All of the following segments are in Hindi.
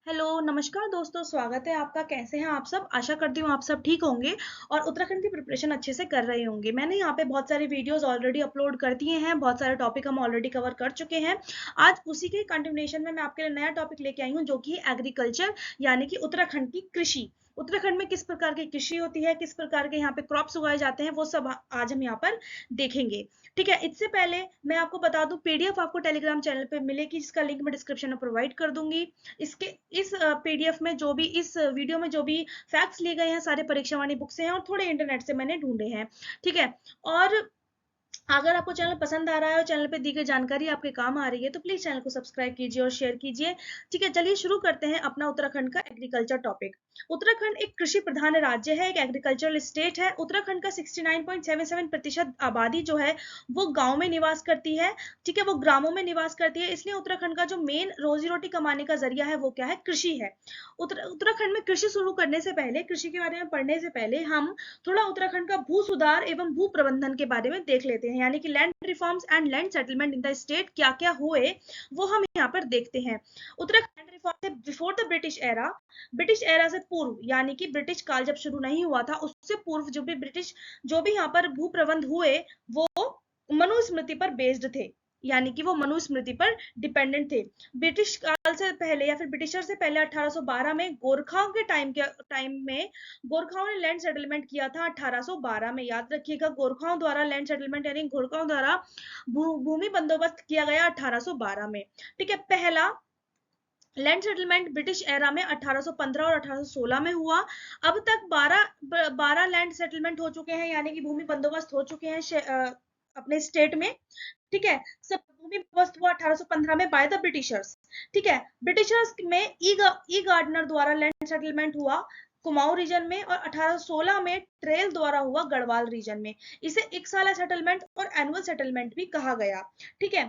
हेलो नमस्कार दोस्तों, स्वागत है आपका। कैसे हैं आप सब? आशा करती हूँ आप सब ठीक होंगे और उत्तराखंड की प्रिपरेशन अच्छे से कर रहे होंगे। मैंने यहाँ पे बहुत सारी वीडियोस ऑलरेडी अपलोड कर दिए हैं, बहुत सारे टॉपिक हम ऑलरेडी कवर कर चुके हैं। आज उसी के कंटिन्यूएशन में मैं आपके लिए नया टॉपिक लेके आई हूँ, जो कि एग्रीकल्चर यानी कि उत्तराखंड की कृषि। उत्तराखंड में किस प्रकार की कृषि होती है, किस प्रकार के यहाँ पे क्रॉप्स उगाए जाते हैं, वो सब आज हम यहाँ पर देखेंगे। ठीक है, इससे पहले मैं आपको बता दूं, पीडीएफ आपको टेलीग्राम चैनल पे मिलेगी, जिसका लिंक मैं डिस्क्रिप्शन में प्रोवाइड कर दूंगी। इसके इस पीडीएफ में जो भी, इस वीडियो में जो भी फैक्ट्स लिए गए हैं, सारे परीक्षा वाणी बुक से हैं और थोड़े इंटरनेट से मैंने ढूंढे हैं। ठीक है, और अगर आपको चैनल पसंद आ रहा है और चैनल पे दी गई जानकारी आपके काम आ रही है, तो प्लीज चैनल को सब्सक्राइब कीजिए और शेयर कीजिए। ठीक है, चलिए शुरू करते हैं अपना उत्तराखंड का एग्रीकल्चर टॉपिक। उत्तराखंड एक कृषि प्रधान राज्य है, एक एग्रीकल्चरल स्टेट है। उत्तराखंड का 69.77% आबादी जो है वो गांव में निवास करती है। ठीक है, वो ग्रामों में निवास करती है, इसलिए उत्तराखंड का जो मेन रोजी रोटी कमाने का जरिया है वो क्या है? कृषि है। उत्तराखंड में कृषि शुरू करने से पहले, कृषि के बारे में पढ़ने से पहले हम थोड़ा उत्तराखंड का भू सुधार एवं भू प्रबंधन के बारे में देख लेते हैं, यानी कि land reforms and land settlement in the state क्या क्या हुए वो हम यहाँ पर देखते हैं। उत्तराखंड रिफॉर्म से बिफोर द ब्रिटिश एरा से पूर्व, यानी कि ब्रिटिश काल जब शुरू नहीं हुआ था, उससे पूर्व जो भी यहाँ पर भू प्रबंध हुए वो मनुस्मृति पर बेस्ड थे, यानी कि वो मनुस्मृति पर डिपेंडेंट थे। ब्रिटिश काल से पहले या फिर ब्रिटिशर से पहले 1812 में गोरखाओं के टाइम में गोरखाओं ने लैंड सेटलमेंट किया था। 1812 में, याद रखिएगा, गोरखाओं द्वारा लैंड सेटलमेंट यानी गोरखाओं द्वारा भूमि बंदोबस्त किया गया 1812 में। ठीक है, पहला लैंड सेटलमेंट ब्रिटिश एरा में 1815 और 1816 में हुआ। अब तक 12 लैंड सेटलमेंट हो चुके हैं, यानी कि भूमि बंदोबस्त हो चुके हैं अपने स्टेट में। ठीक है, सब भूमि बंदोबस्त हुआ 1815 में बाय द ब्रिटिशर्स। ठीक है, ब्रिटिशर्स में ई गार्डनर द्वारा लैंड सेटलमेंट हुआ कुमाऊं रीजन में, और 1816 में ट्रेल द्वारा हुआ गढ़वाल रीजन में। इसे एक साला सेटलमेंट और एनुअल सेटलमेंट भी कहा गया। ठीक है,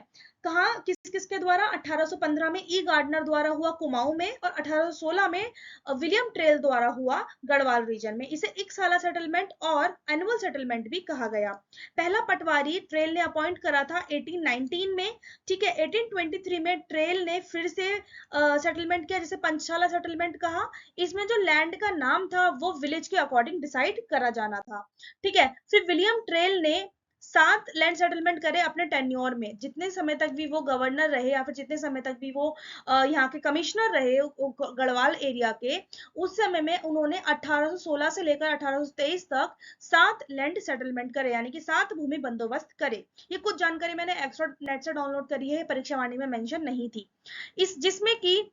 कहा किस किसके द्वारा? 1815 में ई गार्डनर द्वारा हुआ कुमाऊं में, और 1816 में विलियम ट्रेल द्वारा हुआ गढ़वाल रीजन में। इसे एक साला सेटलमेंट और एनुअल सेटलमेंट भी कहा गया। पहला पटवारी ट्रेल ने अपॉइंट करा था 1819 में। ठीक है, 1823 में ट्रेल ने फिर से सेटलमेंट किया, जिसे पंचशाला सेटलमेंट कहा। इसमें जो लैंड का नाम था वो विलेज के अकॉर्डिंग डिसाइड करा जाना था। ठीक है, फिर विलियम ट्रेल ने 7 लैंड सेटलमेंट करे अपने टेन्योर में, जितने समय तक भी वो गवर्नर रहे या फिर जितने समय तक भी वो यहाँ के कमिश्नर रहे गढ़वाल एरिया के, उस समय में उन्होंने 1816 से लेकर 1823 तक 7 लैंड सेटलमेंट करे, यानी कि 7 भूमि बंदोबस्त करे। ये कुछ जानकारी मैंने एक्स्ट्रा नेट से डाउनलोड करी है, परीक्षा वाणी में मेंशन नहीं थी। इस जिसमें कि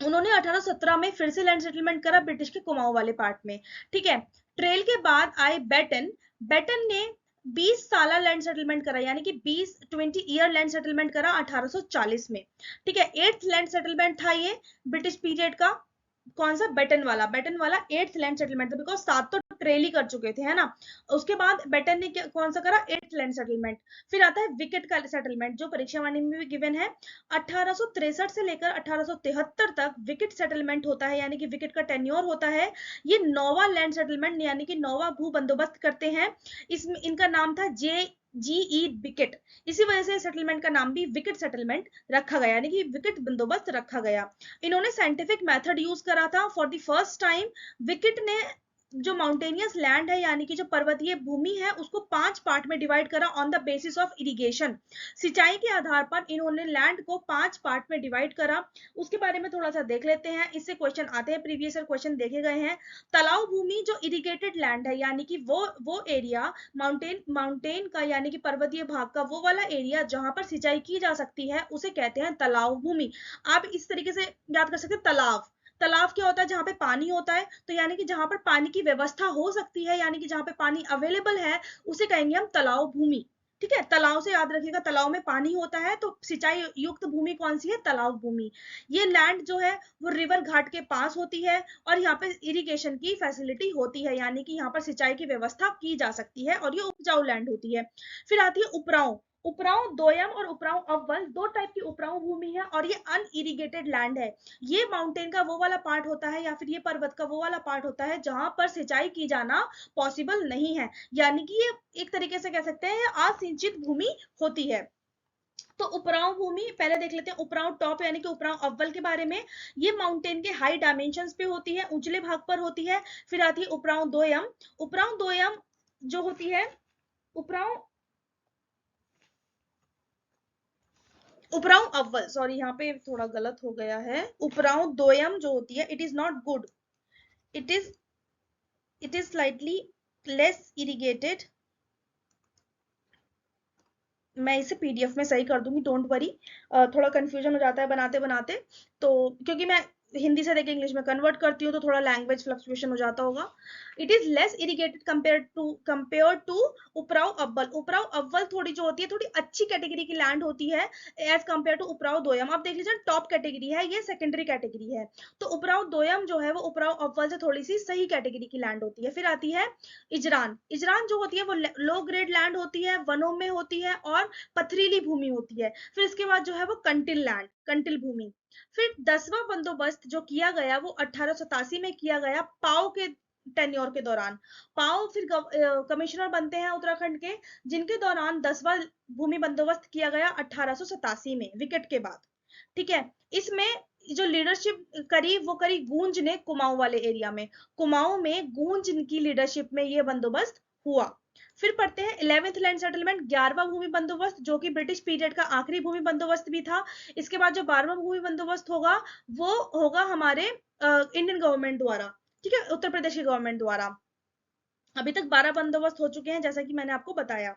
उन्होंने 1817 में फिर से लैंड सेटलमेंट करा ब्रिटिश के कुमाऊं वाले पार्ट में। ठीक है, ट्रेल के बाद आए बेटन। बेटन ने 20 साला लैंड सेटलमेंट करा, यानी कि 20 ईयर लैंड सेटलमेंट करा 1840 में। ठीक है, 8th लैंड सेटलमेंट था ये ब्रिटिश पीरियड का। कौन सा? बेटन वाला 8th लैंड सेटलमेंट था, बिकॉज 7 तो ट्रेल ही कर चुके थे, है ना। उसके बाद बेटन ने कौन सा करा? 8th land settlement. फिर आता है विकेट का सेटलमेंट, जो परीक्षा वाणी में भी गिवन है। 1863 से लेकर 1873 तक विकेट सेटलमेंट होता है, यानी कि विकेट का टेन्योर होता है। ये नौवा लैंड सेटलमेंट यानी कि नौवा भू बंदोबस्त करते हैं। इसमें इनका नाम था JGE विकेट। इसी वजह से सेटलमेंट का नाम भी विकेट सेटलमेंट रखा गया, यानी कि विकेट बंदोबस्त रखा गया। इन्होंने साइंटिफिक मेथड यूज करा था for the first time. Wicket ने जो माउंटेनियस लैंड है, यानी कि जो पर्वतीय भूमि है, उसको 5 पार्ट में डिवाइड करा on the basis of irrigation. सिंचाई के आधार पर इन्होंने लैंड को 5 पार्ट में डिवाइड करा। उसके बारे में थोड़ा सा देख लेते हैं, इससे क्वेश्चन आते हैं, प्रीवियस ईयर क्वेश्चन देखे गए हैं। तालाब भूमि जो इरिगेटेड लैंड है, यानी कि वो एरिया माउंटेन का, यानी कि पर्वतीय भाग का वो वाला एरिया जहां पर सिंचाई की जा सकती है, उसे कहते हैं तालाब भूमि। आप इस तरीके से याद कर सकते हैं, तालाब। तालाब क्या होता है? जहां पे पानी होता है, तो यानी कि जहां पर पानी की व्यवस्था हो सकती है, यानी कि जहां पे पानी अवेलेबल है, उसे कहेंगे हम तालाब भूमि। ठीक है, तालाब से याद रखिएगा, तालाब में पानी होता है, तो सिंचाई युक्त भूमि कौन सी है? तालाब भूमि। ये लैंड जो है वो रिवर घाट के पास होती है, और यहाँ पे इरिगेशन की फैसिलिटी होती है, यानी कि यहाँ पर सिंचाई की व्यवस्था की जा सकती है, और ये उपजाऊ लैंड होती है। फिर आती है उपराव। उपराव दोयम और उपराव अव्वल, 2 टाइप की उपराव भूमि है, और ये अनइरिगेटेड लैंड है। ये माउंटेन का वो वाला पार्ट होता है, या फिर ये पर्वत का वो वाला पार्ट होता है जहां पर सिंचाई की जाना पॉसिबल नहीं है, यानी कि ये एक तरीके से कह सकते हैं असिंचित भूमि होती है। तो उपरांव भूमि पहले देख लेते हैं। उपरांव टॉप यानी कि उपरांव अव्वल के बारे में, ये माउंटेन के हाई डायमेंशंस पे होती है, ऊंचले भाग पर होती है। फिर आती है उपरांव दोयम। उपरांव दोयम जो होती है, उपरांव उपरांव अव्वल, सॉरी यहाँ पे थोड़ा गलत हो गया है। उपरांव दोयम जो होती है, it is not good, it is slightly less irrigated. मैं इसे पीडीएफ में सही कर दूंगी, डोंट वरी। थोड़ा कंफ्यूजन हो जाता है बनाते बनाते, तो क्योंकि मैं हिंदी से देखे इंग्लिश में कन्वर्ट करती हूँ तो थोड़ा लैंग्वेज फ्लक्चुएशन हो जाता होगा। It is less irrigated compare to उपराव अव्वल। उपराव अव्वल थोड़ी जो होती है, थोड़ी अच्छी कैटेगरी की लैंड होती है एज कंपेयर टू उपराव दोयम। आप देख लीजिए, टॉप कैटेगरी है, ये सेकेंडरी कैटेगरी है। तो उपराव दोयम जो है वो उपराव अव्वल से थोड़ी सी सही कैटेगरी की लैंड होती है। फिर आती है इजरान। इजरान जो होती है वो लो ग्रेड लैंड होती है, वनों में होती है और पथरीली भूमि होती है। फिर इसके बाद जो है वो कंटिल लैंड, कंटिल भूमि। फिर 10वां बंदोबस्त जो किया गया वो 1887 में किया गया, पाओ के टेन्योर के दौरान। पाओ फिर कमिश्नर बनते हैं उत्तराखंड के, जिनके दौरान 10वां भूमि बंदोबस्त किया गया 1887 में, विकेट के बाद। ठीक है, इसमें जो लीडरशिप करी वो करी गूंज ने, कुमाऊं वाले एरिया में। कुमाऊं में गूंज की लीडरशिप में ये बंदोबस्त हुआ। फिर पढ़ते हैं 11th लैंड सेटलमेंट, 11वां भूमि बंदोबस्त, जो कि ब्रिटिश पीरियड का आखिरी भूमि बंदोबस्त भी था। इसके बाद जो 12वां भूमि बंदोबस्त होगा वो होगा हमारे इंडियन गवर्नमेंट द्वारा, ठीक है, उत्तर प्रदेश की गवर्नमेंट द्वारा। अभी तक 12 बंदोबस्त हो चुके हैं जैसा कि मैंने आपको बताया।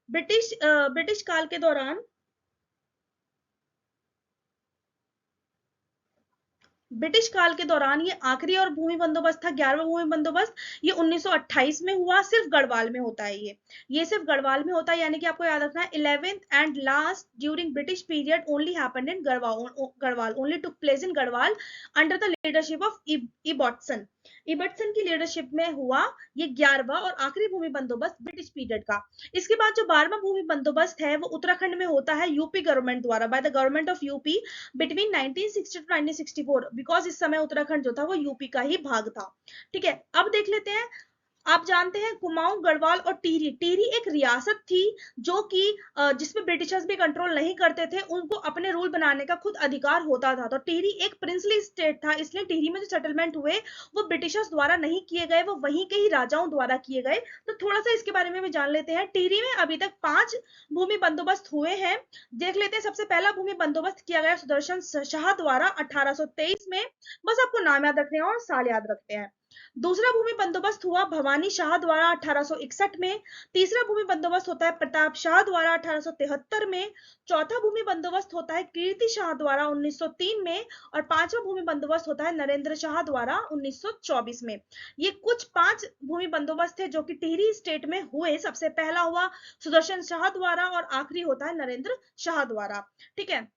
ब्रिटिश काल के दौरान, ब्रिटिश काल के दौरान ये आखिरी और भूमि बंदोबस्त था, 11वां भूमि बंदोबस्त। ये 1928 में हुआ, सिर्फ गढ़वाल में होता है ये सिर्फ गढ़वाल में होता है, यानी कि आपको याद रखना है 11th and last during British period only happened in Garhwal, only took place in Garhwal under the leadership of Ibbotson. Ibbotson की लीडरशिप में हुआ ये 11वां और आखिरी भूमि बंदोबस्त ब्रिटिश पीरियड का। इसके बाद जो 12वां भूमि बंदोबस्त है वो उत्तराखंड में होता है यूपी गवर्नमेंट द्वारा, by the government of UP between 1960 to 1964, because इस समय उत्तराखंड जो था वो यूपी का ही भाग था। ठीक है, अब देख लेते हैं। आप जानते हैं कुमाऊं, गढ़वाल और टिहरी, टिहरी एक रियासत थी जो कि जिसमें ब्रिटिशर्स भी कंट्रोल नहीं करते थे, उनको अपने रूल बनाने का खुद अधिकार होता था। तो टिहरी एक प्रिंसली स्टेट था, इसलिए टिहरी में जो सेटलमेंट हुए वो ब्रिटिशर्स द्वारा नहीं किए गए, वो वहीं के ही राजाओं द्वारा किए गए। तो थोड़ा सा इसके बारे में भी जान लेते हैं। टिहरी में अभी तक 5 भूमि बंदोबस्त हुए हैं। देख लेते हैं। सबसे पहला भूमि बंदोबस्त किया गया सुदर्शन शाह द्वारा 1823 में, बस आपको नाम याद रखने हैं और साल याद रखते हैं। दूसरा भूमि बंदोबस्त हुआ भवानी शाह द्वारा 1861 में। तीसरा भूमि बंदोबस्त होता है प्रताप शाह द्वारा 1873 में। चौथा भूमि बंदोबस्त होता है कीर्ति शाह द्वारा 1903 में। और पांचवा भूमि बंदोबस्त होता है नरेंद्र शाह द्वारा 1924 में। ये कुछ 5 भूमि बंदोबस्त है जो कि टिहरी स्टेट में हुए। सबसे पहला हुआ सुदर्शन शाह द्वारा और आखिरी होता है नरेंद्र शाह द्वारा। ठीक है,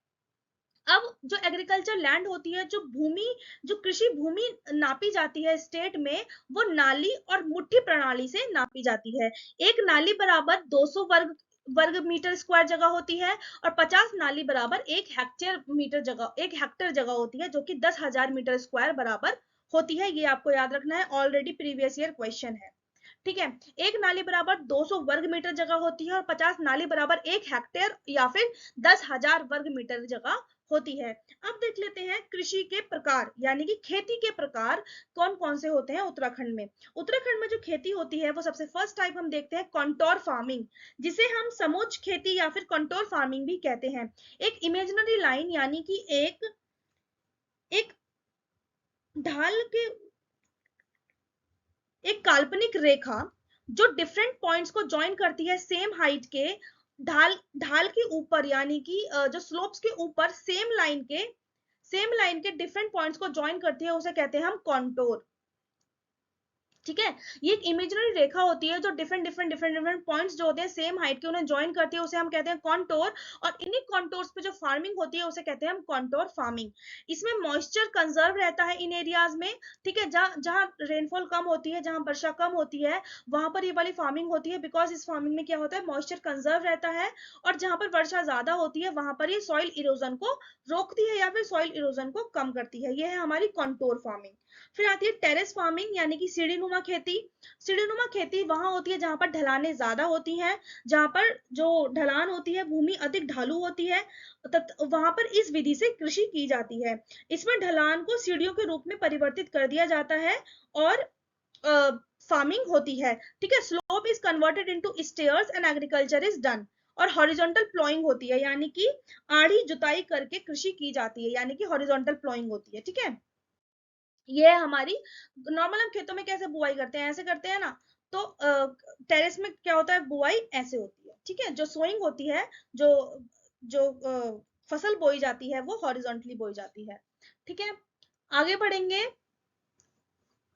अब जो एग्रीकल्चर लैंड होती है, जो कृषि भूमि नापी जाती है स्टेट में, वो नाली और मुट्ठी प्रणाली से नापी जाती है। एक नाली बराबर 200 वर्ग मीटर स्क्वायर जगह होती है और 50 नाली बराबर 1 हेक्टेयर जगह होती है, जो कि 10,000 मीटर स्क्वायर बराबर होती है। ये आपको याद रखना है, ऑलरेडी प्रीवियस ईयर क्वेश्चन है। ठीक है, एक नाली बराबर 200 वर्ग मीटर जगह होती है और 50 नाली बराबर 1 हेक्टेयर या फिर 10,000 वर्ग मीटर जगह होती है। अब देख लेते हैं कृषि के प्रकार, यानी कि खेती के प्रकार कौन कौन से होते हैं उत्तराखंड में। उत्तराखंड में जो खेती होती है वो सबसे फर्स्ट टाइप हम देखते हैं कॉन्टोर फार्मिंग, जिसे हम समोच्च खेती या फिर कॉन्टोर फार्मिंग भी कहते हैं। एक इमेजिनरी लाइन, यानी कि एक ढाल के, एक काल्पनिक रेखा जो डिफरेंट पॉइंट्स को ज्वाइन करती है सेम हाइट के, ढाल ढाल के ऊपर, यानी कि जो स्लोप्स के ऊपर सेम लाइन के डिफरेंट पॉइंट्स को ज्वाइन करती है, उसे कहते हैं हम कॉन्टोर। ठीक है, ये एक इमेजिनरी रेखा होती है जो डिफरेंट पॉइंट्स जो होते हैं सेम हाइट के, उन्हें ज्वाइन करती है, उसे हम कहते हैं कॉन्टोर। और इन्हीं कॉन्टोर्स पे जो फार्मिंग होती है उसे कहते हैं हम कॉन्टोर फार्मिंग। इसमें मॉइस्चर कंजर्व रहता है इन एरियाज में। ठीक है, जहां जहां रेनफॉल कम होती है, जहां वर्षा कम होती है, वहां पर ये वाली फार्मिंग होती है, बिकॉज इस फार्मिंग में क्या होता है, मॉइस्चर कंजर्व रहता है। और जहां पर वर्षा ज्यादा होती है वहां पर ये सॉइल इरोजन को रोकती है या फिर सॉइल इरोजन को कम करती है। ये है हमारी कॉन्टोर फार्मिंग। फिर आती है टेरेस फार्मिंग, यानी कि सीढ़ीनुमा सीढ़ीनुमा खेती, सीढ़ीनुमा खेती वहां होती है जहां पर ढलानें ज्यादा होती हैं, जहां पर जो ढलान होती है, भूमि अधिक ढालू होती है, वहां पर इस विधि से कृषि की जाती है। इसमें ढलान को सीढ़ियों के रूप में परिवर्तित कर दिया जाता है और फार्मिंग होती है। ठीक है, slope is converted into stairs and agriculture is done. और हॉरिजॉन्टल प्लॉइंग होती है, यानी कि आड़ी जुताई करके कृषि की जाती है, यानी कि हॉरिजॉन्टल प्लॉइंग होती है। ठीक है, ये हमारी नॉर्मल, हम खेतों में कैसे बुआई करते हैं, ऐसे करते हैं ना, तो टेरेस में क्या होता है, बुआई ऐसे होती है। ठीक है, जो सोइंग होती है, जो जो फसल बोई जाती है, वो हॉरिजॉन्टली बोई जाती है। ठीक है, आगे बढ़ेंगे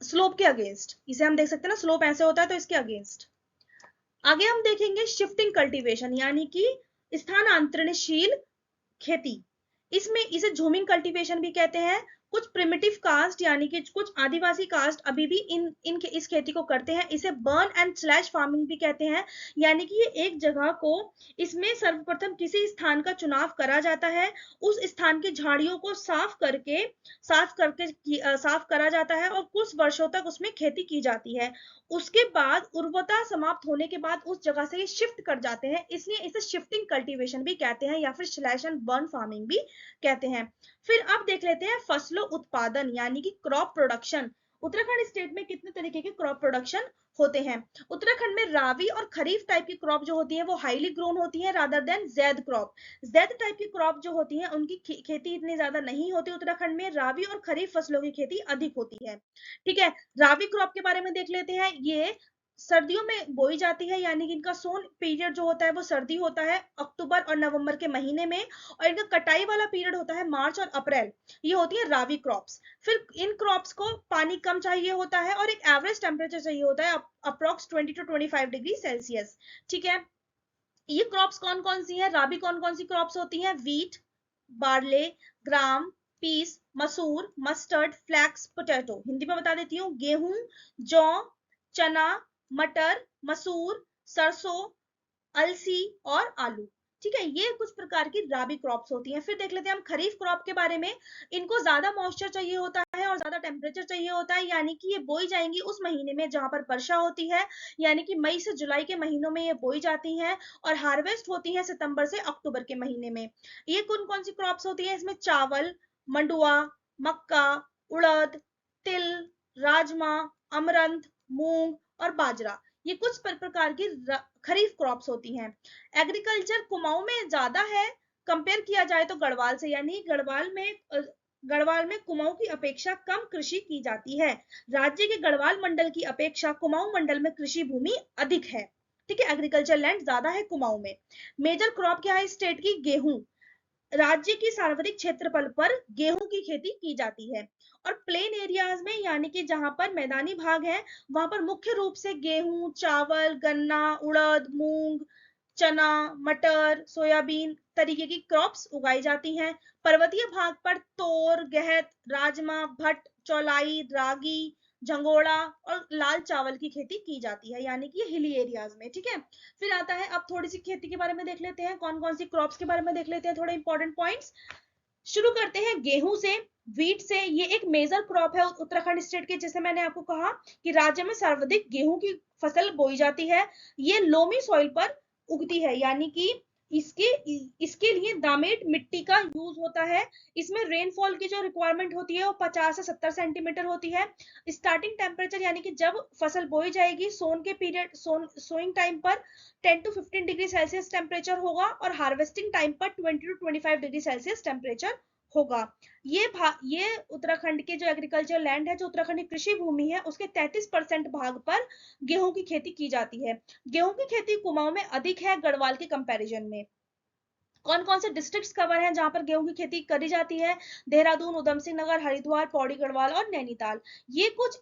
स्लोप के अगेंस्ट, इसे हम देख सकते हैं ना, स्लोप ऐसे होता है तो इसके अगेंस्ट। आगे हम देखेंगे शिफ्टिंग कल्टीवेशन, यानी कि स्थानांतरणशील खेती। इसमें इसे झूमिंग कल्टीवेशन भी कहते हैं। कुछ प्रिमिटिव कास्ट यानी कि कुछ आदिवासी कास्ट अभी भी इस खेती को करते हैं। इसे बर्न एंड स्लैश फार्मिंग भी कहते हैं, यानी कि ये एक जगह को, इसमें सर्वप्रथम किसी स्थान का चुनाव करा जाता है, उस स्थान की झाड़ियों को साफ करा जाता है और कुछ वर्षों तक उसमें खेती की जाती है। उसके बाद उर्वरता समाप्त होने के बाद उस जगह से ये शिफ्ट कर जाते हैं, इसलिए इसे शिफ्टिंग कल्टीवेशन भी कहते हैं या फिर स्लैश एंड बर्न फार्मिंग भी कहते हैं। फिर अब देख लेते हैं फसलों उत्पादन यानी कि क्रॉप प्रोडक्शन। उत्तराखंड स्टेट में कितने तरीके के क्रॉप प्रोडक्शन होते हैं? उत्तराखंड में रावी और खरीफ टाइप की क्रॉप जो होती है वो हाईली ग्रोन होती है rather than Zaid crop. Zaid type की क्रॉप जो होती है उनकी खेती इतनी ज्यादा नहीं होती उत्तराखंड में। रावी और खरीफ फसलों की खेती अधिक होती है। ठीक है, रावी क्रॉप के बारे में देख लेते हैं। ये सर्दियों में बोई जाती है, यानी कि इनका सोन पीरियड जो होता है वो सर्दी होता है, अक्टूबर और नवंबर के महीने में, और इनका कटाई वाला पीरियड होता है मार्च और अप्रैल। ये होती है रावी क्रॉप्स। फिर इन क्रॉप्स को पानी कम चाहिए होता है और एक एवरेज टेम्परेचर चाहिए होता है, अप्रोक्स 20 to 25 डिग्री सेल्सियस। ठीक है, ये क्रॉप्स कौन कौन सी है, राबी कौन कौन सी क्रॉप्स होती हैं? वीट, बार्ले, ग्राम, पीस, मसूर, मस्टर्ड, फ्लैक्स, पोटैटो। हिंदी में बता देती हूँ, गेहूं, जौ, चना, मटर, मसूर, सरसों, अलसी और आलू। ठीक है, ये कुछ प्रकार की राबी क्रॉप्स होती हैं। फिर देख लेते हैं हम खरीफ क्रॉप के बारे में। इनको ज्यादा मॉइस्चर चाहिए होता है और ज्यादा टेम्परेचर चाहिए होता है, यानी कि ये बोई जाएंगी उस महीने में जहां पर वर्षा होती है, यानी कि मई से जुलाई के महीनों में ये बोई जाती हैं और हार्वेस्ट होती है सितंबर से अक्टूबर के महीने में। ये कौन कौन सी क्रॉप्स होती है? इसमें चावल, मंडुआ, मक्का, उड़द, तिल, राजमा, अमरंथ, मूंग और बाजरा, ये कुछ प्रकार की खरीफ क्रॉप्स होती हैं। एग्रीकल्चर कुमाऊं में ज्यादा है कंपेयर किया जाए तो गढ़वाल से, यानी गढ़वाल में कुमाऊं की अपेक्षा कम कृषि की जाती है। राज्य के गढ़वाल मंडल की अपेक्षा कुमाऊं मंडल में कृषि भूमि अधिक है। ठीक है, एग्रीकल्चर लैंड ज्यादा है कुमाऊं में। मेजर क्रॉप क्या है स्टेट की? गेहूं। राज्य की सर्वाधिक क्षेत्रफल पर गेहूं की खेती की जाती है। और प्लेन एरियाज में, यानी कि जहां पर मैदानी भाग है, वहां पर मुख्य रूप से गेहूं, चावल, गन्ना, उड़द, मूंग, चना, मटर, सोयाबीन तरीके की क्रॉप्स उगाई जाती हैं। पर्वतीय भाग पर तोर, गहत, राजमा, भट्ट, चौलाई, रागी, झंगोड़ा और लाल चावल की खेती की जाती है, यानी कि हिली एरियाज में। ठीक है, फिर आता है, अब थोड़ी सी खेती के बारे में देख लेते हैं, कौन कौन सी क्रॉप्स के बारे में देख लेते हैं, थोड़े इंपॉर्टेंट पॉइंट्स। शुरू करते हैं गेहूं से, वीट से। ये एक मेजर क्रॉप है उत्तराखंड स्टेट के, जैसे मैंने आपको कहा कि राज्य में सर्वाधिक गेहूं की फसल बोई जाती है। ये लोमी सॉइल पर उगती है, यानी कि इसके इसके लिए दामेट मिट्टी का यूज होता है। इसमें रेनफॉल की जो रिक्वायरमेंट होती है वो 50 से 70 सेंटीमीटर होती है। स्टार्टिंग टेम्परेचर, यानी कि जब फसल बोई जाएगी, सोन के पीरियड, सोइंग टाइम पर 10 to 15 डिग्री सेल्सियस टेम्परेचर होगा और हार्वेस्टिंग टाइम पर 20 to 25 डिग्री सेल्सियस टेम्परेचर होगा। ये उत्तराखंड के जो एग्रीकल्चर लैंड है, जो उत्तराखंड की कृषि भूमि है, उसके 33% भाग पर गेहूं की खेती की जाती है। गेहूं की खेती कुमाऊं में अधिक है गढ़वाल के कंपैरिजन में। कौन कौन से डिस्ट्रिक्ट्स कवर हैं जहां पर गेहूं की खेती करी जाती है? देहरादून, उधम सिंह नगर, हरिद्वार, पौड़ी गढ़वाल और नैनीताल। ये कुछ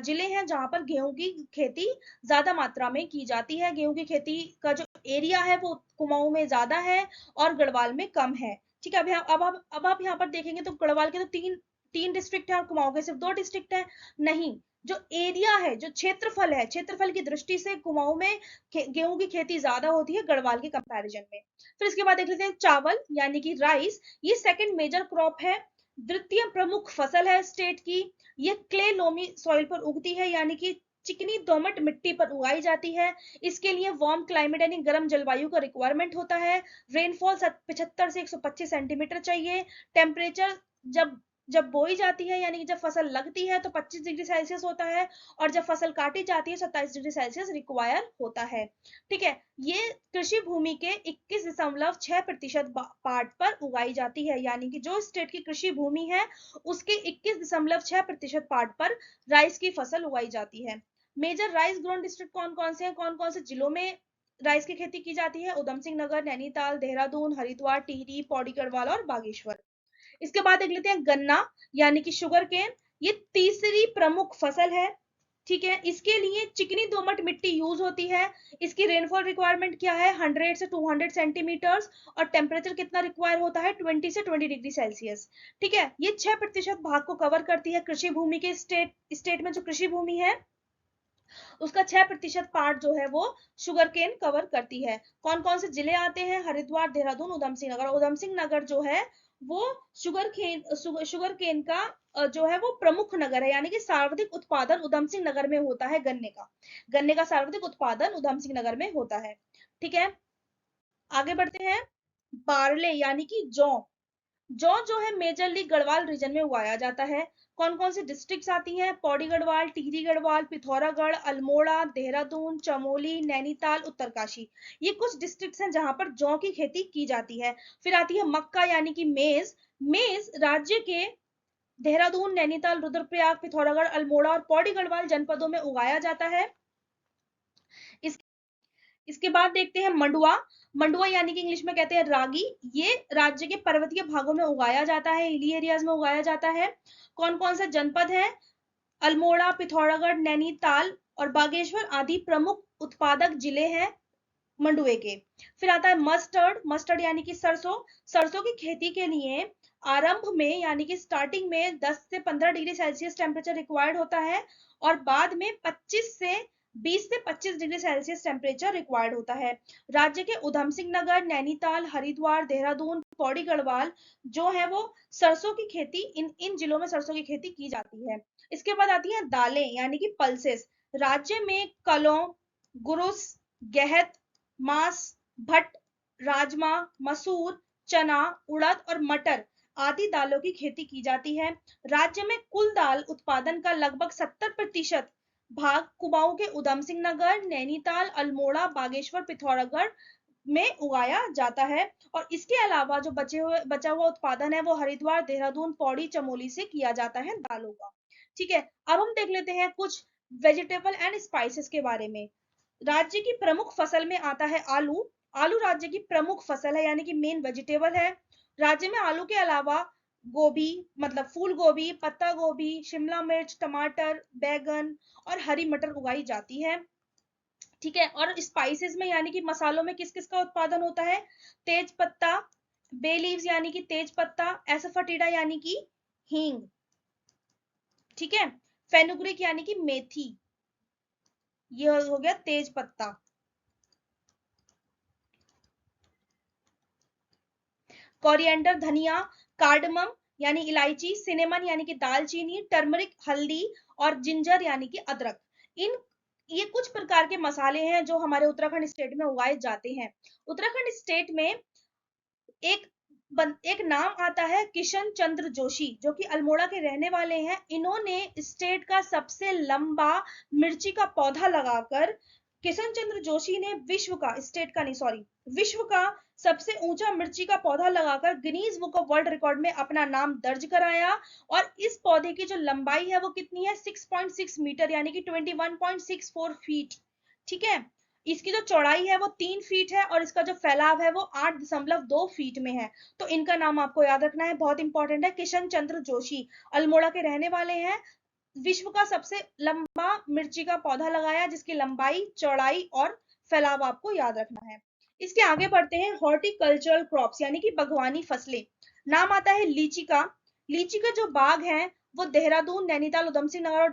जिले हैं जहां पर गेहूं की खेती ज्यादा मात्रा में की जाती है। गेहूं की खेती का जो एरिया है वो कुमाऊं में ज्यादा है और गढ़वाल में कम है। ठीक है, अब आप यहाँ पर देखेंगे तो गढ़वाल के तो तीन तीन डिस्ट्रिक्ट है और कुमाऊं के सिर्फ 2 डिस्ट्रिक्ट है। नहीं, जो एरिया है, जो क्षेत्रफल है, क्षेत्रफल की दृष्टि से कुमाऊं में गेहूं की खेती ज्यादा होती है गढ़वाल के कंपैरिजन में। फिर इसके बाद देख लेते हैं चावल, यानी कि राइस। ये सेकंड मेजर क्रॉप है, द्वितीय प्रमुख फसल है स्टेट की। ये क्ले लोमी सॉइल पर उगती है, यानी कि चिकनी दोमट मिट्टी पर उगाई जाती है। इसके लिए वार्म क्लाइमेट यानी गर्म जलवायु का रिक्वायरमेंट होता है। रेनफॉल 75 से 125 सेंटीमीटर चाहिए। टेम्परेचर जब जब बोई जाती है यानी कि जब फसल लगती है तो 25 डिग्री सेल्सियस होता है, और जब फसल काटी जाती है 27 डिग्री सेल्सियस रिक्वायर होता है। ठीक है, ये कृषि भूमि के 21.6% पार्ट पर उगाई जाती है, यानी कि जो स्टेट की कृषि भूमि है उसके 21.6% पार्ट पर राइस की फसल उगाई जाती है। मेजर राइस ग्रोन डिस्ट्रिक्ट कौन कौन से हैं, कौन कौन से जिलों में राइस की खेती की जाती है? उधम सिंह नगर, नैनीताल, देहरादून, हरिद्वार, टिहरी, पौड़ी गढ़वाल और बागेश्वर। इसके बाद देख लेते हैं गन्ना यानी कि शुगर केन। ये तीसरी प्रमुख फसल है। ठीक है, इसके लिए चिकनी दोमट मिट्टी यूज होती है। इसकी रेनफॉल रिक्वायरमेंट क्या है? 100 से 200 सेंटीमीटर्स, और टेम्परेचर कितना रिक्वायर होता है? 20 से 20 डिग्री सेल्सियस। ठीक है, ये 6% भाग को कवर करती है कृषि भूमि के स्टेट में जो कृषि भूमि है उसका 6% पार्ट जो है वो शुगर केन कवर करती है। कौन कौन से जिले आते हैं? हरिद्वार, देहरादून, उधम सिंह नगर। उधम सिंह नगर जो है वो शुगर केन का जो है वो प्रमुख नगर है, यानी कि सर्वाधिक उत्पादन उधम सिंह नगर में होता है। गन्ने का सर्वाधिक उत्पादन उधम सिंह नगर में होता है। ठीक है, आगे बढ़ते हैं। बारले यानी कि जौ। जौ जो है मेजरली गढ़वाल रीजन में उगाया जाता है। कौन कौन सी डिस्ट्रिक्ट्स आती हैं? पौड़ी गढ़वाल, टिहरी गढ़वाल, पिथौरागढ़, अल्मोड़ा, देहरादून, चमोली, नैनीताल, उत्तरकाशी। ये कुछ डिस्ट्रिक्ट्स हैं जहां पर जौ की खेती की जाती है। फिर आती है मक्का यानी कि मेज। मेज राज्य के देहरादून, नैनीताल, रुद्रप्रयाग, पिथौरागढ़, अल्मोड़ा और पौड़ी गढ़वाल जनपदों में उगाया जाता है। इसके बाद देखते हैं मंडुआ। मंडुआ यानी कि इंग्लिश में कहते हैं रागी। ये राज्य के पर्वतीय भागों में उगाया जाता है, हिली एरियाज में उगाया जाता है। कौन कौन से जनपद हैं? अल्मोड़ा, पिथौरागढ़, नैनीताल और बागेश्वर आदि प्रमुख उत्पादक जिले हैं मंडुए के। फिर आता है मस्टर्ड। मस्टर्ड यानी कि सरसों। सरसों की खेती के लिए आरंभ में यानी कि स्टार्टिंग में 10 से 15 डिग्री सेल्सियस टेम्परेचर रिक्वायर्ड होता है, और बाद में 20 से 25 डिग्री सेल्सियस टेम्परेचर रिक्वायर्ड होता है। राज्य के उधम सिंह नगर, नैनीताल, हरिद्वार, देहरादून, पौड़ी गढ़वाल जो है वो सरसों की खेती इन इन जिलों में सरसों की खेती की जाती है। इसके बाद आती है दालें यानी कि पल्सेस। राज्य में कलों, गुरुस, गहत, मास, भट्ट, राजमा, मसूर, चना, उड़द और मटर आदि दालों की खेती की जाती है। राज्य में कुल दाल उत्पादन का लगभग 70% भाग कुमाऊं के उधम सिंह नगर, नैनीताल, अल्मोड़ा, बागेश्वर, पिथौरागढ़ में उगाया जाता है। और इसके अलावा जो बचा हुआ उत्पादन है वो हरिद्वार, देहरादून, पौड़ी, चमोली से किया जाता है दालों का। ठीक है, अब हम देख लेते हैं कुछ वेजिटेबल एंड स्पाइसेस के बारे में। राज्य की प्रमुख फसल में आता है आलू। आलू राज्य की प्रमुख फसल है यानी कि मेन वेजिटेबल है। राज्य में आलू के अलावा गोभी मतलब फूल गोभी, पत्ता गोभी, शिमला मिर्च, टमाटर, बैगन और हरी मटर उगाई जाती है। ठीक है, और स्पाइसेस में यानी कि मसालों में किस किस का उत्पादन होता है? तेज पत्ता, बे लीव्स यानी कि तेज पत्ता, एसफेटिडा यानी कि हींग। ठीक है, फेनुग्रीक यानी कि मेथी, ये हो गया तेज पत्ता। कोरिएंडर धनिया, कार्डमम यानी इलायची, सिनेमन यानी कि दालचीनी, टर्मरिक हल्दी और जिंजर यानी कि अदरक। इन ये कुछ प्रकार के मसाले हैं जो हमारे उत्तराखंड स्टेट में उगाए जाते हैं। उत्तराखंड स्टेट में एक एक नाम आता है किशन चंद्र जोशी, जो कि अल्मोड़ा के रहने वाले हैं। इन्होंने स्टेट का सबसे लंबा मिर्ची का पौधा लगाकर, किशन चंद्र जोशी ने विश्व का सबसे ऊंचा मिर्ची का पौधा लगाकर Guinness book of world record में अपना नाम दर्ज कराया। और इस पौधे की जो लंबाई है वो कितनी है? 6.6 मीटर यानी कि 21.64 फीट। ठीक है, इसकी जो चौड़ाई है वो 3 फीट है और इसका जो फैलाव है वो 8.2 फीट में है। तो इनका नाम आपको याद रखना है, बहुत इंपॉर्टेंट है। किशन चंद्र जोशी अल्मोड़ा के रहने वाले हैं। विश्व का सबसे लंबा मिर्ची का पौधा लगाया जिसकी लंबाई, चौड़ाई और फैलाव आपको याद रखना है। इसके आगे बढ़ते हैं हॉर्टिकल्चरल क्रॉप्स यानी कि बागवानी फसलें। नाम आता है लीची का। लीची का जो बाग है वो देहरादून, नैनीताल, उधम सिंह नगर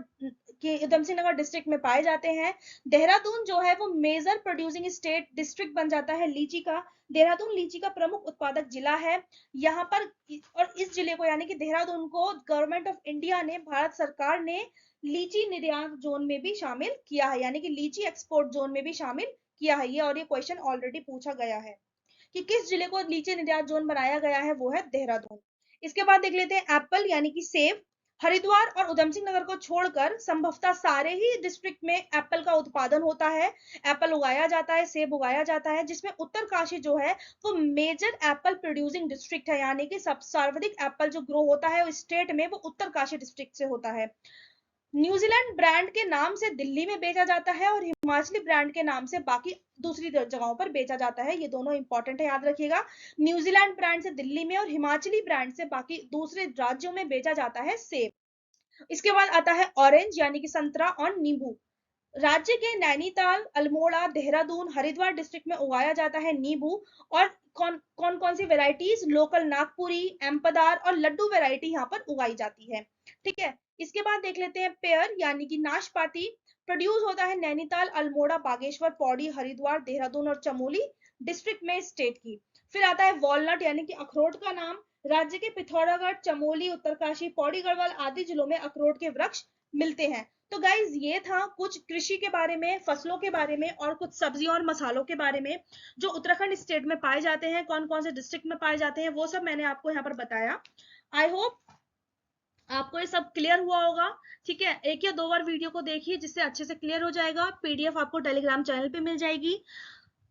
कि उधम सिंह नगर डिस्ट्रिक्ट में पाए जाते हैं। देहरादून जो है वो मेजर प्रोड्यूसिंग स्टेट डिस्ट्रिक्ट बन जाता है लीची का। देहरादून लीची का प्रमुख उत्पादक जिला है यहाँ पर। और इस जिले को यानी कि देहरादून को गवर्नमेंट ऑफ इंडिया ने, भारत सरकार ने लीची निर्यात जोन में भी शामिल किया है, यानी कि लीची एक्सपोर्ट जोन में भी शामिल किया है ये। और ये क्वेश्चन ऑलरेडी पूछा गया है कि किस जिले को लीची निर्यात जोन बनाया गया है, वो है देहरादून। इसके बाद देख लेते हैं एप्पल यानी कि सेब। हरिद्वार और उधम सिंह नगर को छोड़कर संभवतः सारे ही डिस्ट्रिक्ट में एप्पल का उत्पादन होता है, एप्पल उगाया जाता है, सेब उगाया जाता है, जिसमें उत्तरकाशी जो है वो मेजर एप्पल प्रोड्यूसिंग डिस्ट्रिक्ट है, यानी कि सब सर्वाधिक एप्पल जो ग्रो होता है स्टेट में वो उत्तरकाशी डिस्ट्रिक्ट से होता है। न्यूजीलैंड ब्रांड के नाम से दिल्ली में बेचा जाता है और हिमाचली ब्रांड के नाम से बाकी दूसरी जगहों पर बेचा जाता है। ये दोनों इंपॉर्टेंट है, याद रखिएगा। न्यूजीलैंड ब्रांड से दिल्ली में और हिमाचली ब्रांड से बाकी दूसरे राज्यों में बेचा जाता है सेब। इसके बाद आता है ऑरेंज यानी कि संतरा और नींबू। राज्य के नैनीताल, अल्मोड़ा, देहरादून, हरिद्वार डिस्ट्रिक्ट में उगाया जाता है नींबू। और कौन सी वेराइटीज? लोकल नागपुरी, एम्पदार और लड्डू वेराइटी यहाँ पर उगाई जाती है। ठीक है, इसके बाद देख लेते हैं पेयर यानी कि नाशपाती। प्रोड्यूस होता है नैनीताल, अल्मोड़ा, बागेश्वर, पौड़ी, हरिद्वार, देहरादून और चमोली डिस्ट्रिक्ट में स्टेट की। फिर आता है वॉलनट यानी कि अखरोट का नाम। राज्य के पिथौरागढ़, चमोली, उत्तरकाशी, पौड़ी गढ़वाल आदि जिलों में अखरोट के वृक्ष मिलते हैं। तो गाइज ये था कुछ कृषि के बारे में, फसलों के बारे में और कुछ सब्जियों और मसालों के बारे में जो उत्तराखंड स्टेट में पाए जाते हैं, कौन कौन से डिस्ट्रिक्ट में पाए जाते हैं, वो सब मैंने आपको यहाँ पर बताया। आई होप आपको ये सब क्लियर हुआ होगा। ठीक है, एक या दो बार वीडियो को देखिए जिससे अच्छे से क्लियर हो जाएगा। पीडीएफ आपको टेलीग्राम चैनल पे मिल जाएगी।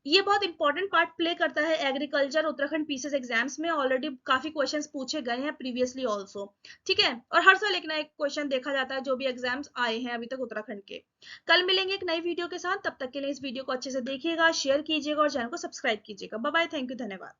ये बहुत इंपॉर्टेंट पार्ट प्ले करता है एग्रीकल्चर उत्तराखंड पीसीएस एग्जाम्स में। ऑलरेडी काफी क्वेश्चंस पूछे गए हैं प्रीवियसली ऑल्सो। ठीक है, और हर साल एक ना एक क्वेश्चन देखा जाता है जो भी एग्जाम्स आए हैं अभी तक उत्तराखंड के। कल मिलेंगे एक नई वीडियो के साथ, तब तक के लिए इस वीडियो को अच्छे से देखिएगा, शेयर कीजिएगा और चैनल को सब्सक्राइब कीजिएगा। बाय बाय, थैंक यू, धन्यवाद।